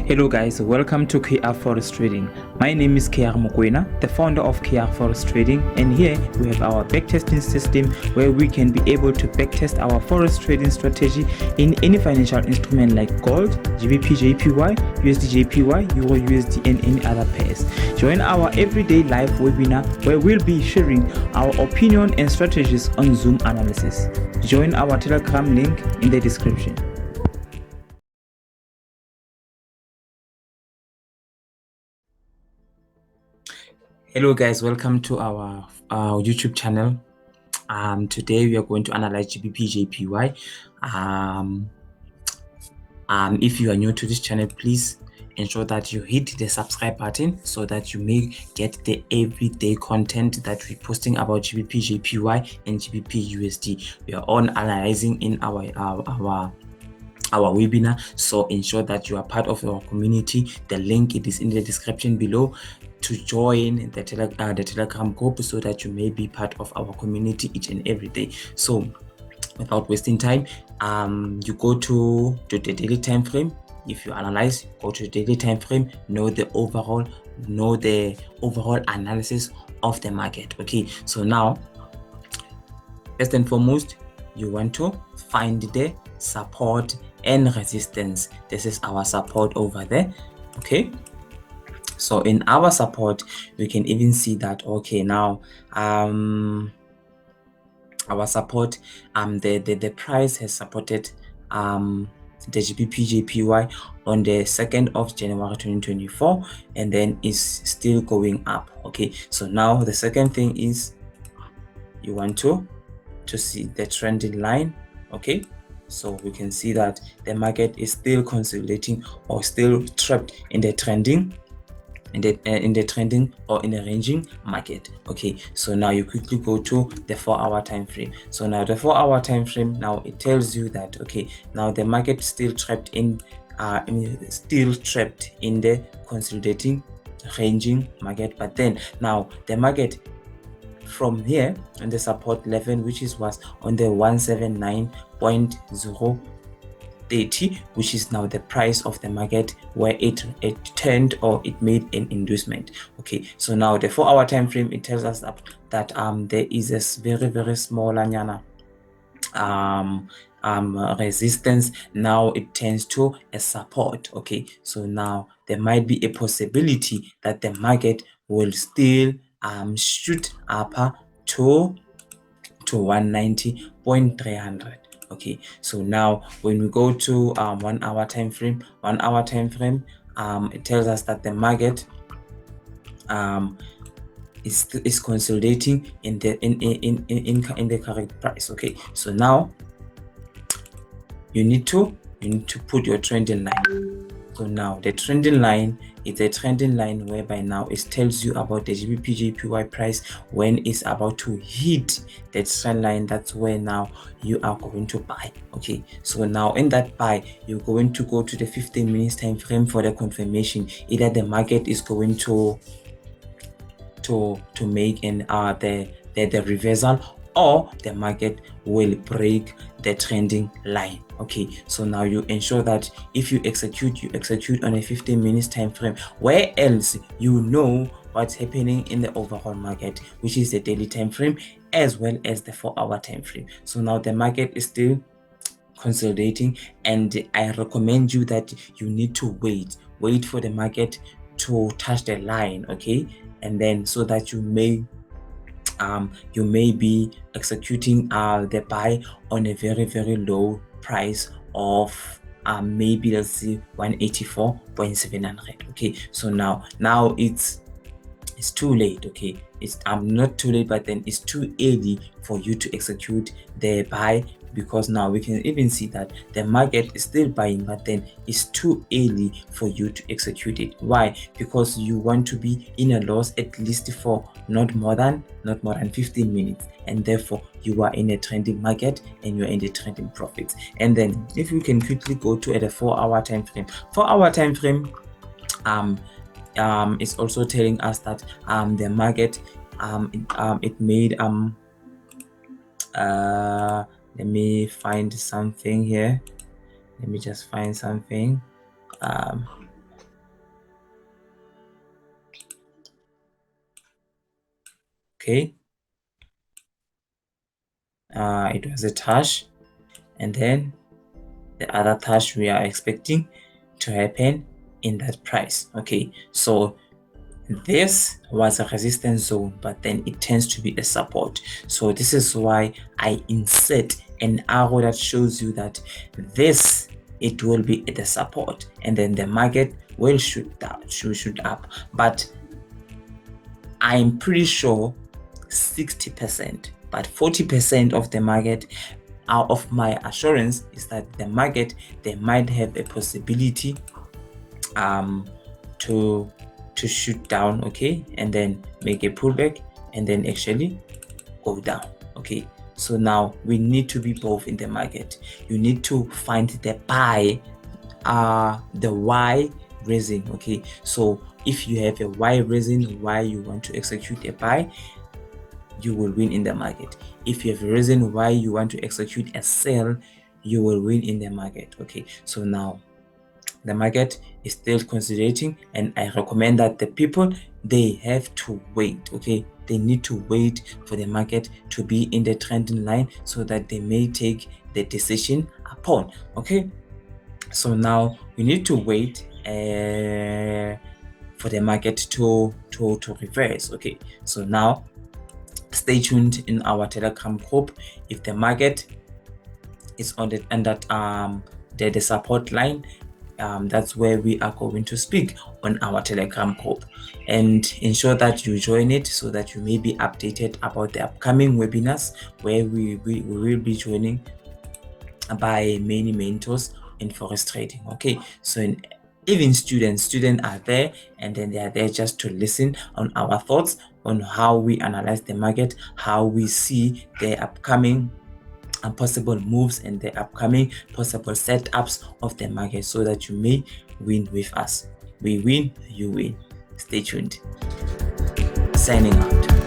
Hello guys, welcome to KR Forex Trading. My name is KR Mokwena, the founder of KR Forex Trading, and here we have our backtesting system where we can be able to backtest our forex trading strategy in any financial instrument like gold, GBPJPY, USDJPY, Euro USD, and any other pairs. Join our everyday live webinar where we'll be sharing our opinion and strategies on Zoom analysis. Join our Telegram link in the description. Hello guys, welcome to our YouTube channel. Today we are going to analyze GBPJPY. If you are new to this channel, please ensure that you hit the subscribe button so that you may get the everyday content that we're posting about GBPJPY and GBPUSD. We are on analyzing in our webinar, so ensure that you are part of our community. The link it is in the description below to join the Telegram group so that you may be part of our community each and every day. So without wasting time, you go to the daily time frame. If you analyze, go to the daily time frame, know the overall analysis of the market. Okay, so now first and foremost, you want to find the support and resistance. This is our support over there. Okay, so in our support we can even see that, okay, now our support, the price has supported the GBPJPY on the 2nd of January 2024, and then is still going up. Okay, so now the second thing is you want to see the trending line. Okay, so we can see that the market is still consolidating or still trapped in the trending or in a ranging market. Okay, so now you quickly go to the 4-hour time frame. So now the 4-hour time frame, now it tells you that, okay, now the market is still trapped in the consolidating ranging market. But then now the market from here on the support level, which was on the 179.030, which is now the price of the market, where it turned or it made an inducement. Okay, so now the 4-hour time frame, it tells us that there is a very small resistance. Now it turns to a support. Okay, so now there might be a possibility that the market will still shoot up to 190.300. Okay, so now when we go to 1-hour time frame, it tells us that the market is consolidating in the correct price. Okay, so now you need to put your trending line. So now the trending line is a trending line whereby now it tells you about the GBPJPY price when it's about to hit that trend line. That's where now you are going to buy. Okay, so now in that buy, you're going to go to the 15 minutes time frame for the confirmation. Either the market is going to make an the reversal, or the market will break the trending line. Okay, so now you ensure that if you execute on a 15 minutes time frame, where else you know what's happening in the overall market, which is the daily time frame as well as the 4-hour time frame. So now the market is still consolidating, and I recommend you that you need to wait for the market to touch the line. Okay, and then so that you may be executing the buy on a very low price of maybe, let's see, 184.700. okay, so now it's too late. Okay, it's not too late, but then it's too early for you to execute the buy, because now we can even see that the market is still buying, but then it's too early for you to execute it. Why? Because you want to be in a loss at least for not more than 15 minutes, and therefore you are in a trending market and you're in the trending profits. And then if we can quickly go to the 4-hour time frame. 4-hour time frame is also telling us that the market it made let me find something here. Let me just find something. Okay, it was a touch, and then the other touch we are expecting to happen in that price. Okay, so this was a resistance zone, but then it tends to be a support. So this is why I insert an arrow that shows you that this, it will be at the support, and then the market will shoot down, shoot up. But I'm pretty sure 60%, but 40% of the market, out of my assurance, is that the market, they might have a possibility to shoot down, okay, and then make a pullback and then actually go down. Okay, so now we need to be both in the market. You need to find the buy, the Y raising. Okay, so if you have a Y raising, why you want to execute a buy, you will win in the market. If you have a reason why you want to execute a sell, you will win in the market. Okay, so now the market is still consolidating, and I recommend that the people, they have to wait. Okay, they need to wait for the market to be in the trending line so that they may take the decision upon. Okay, so now we need to wait for the market to reverse. Okay, so now stay tuned in our Telegram group. If the market is on the support line, that's where we are going to speak on our Telegram group, and ensure that you join it so that you may be updated about the upcoming webinars where we will be joining by many mentors in forex trading. Okay, so even students are there, and then they are there just to listen on our thoughts on how we analyze the market, how we see the upcoming and possible moves and the upcoming possible setups of the market, so that you may win with us. We win, you win. Stay tuned. Signing out.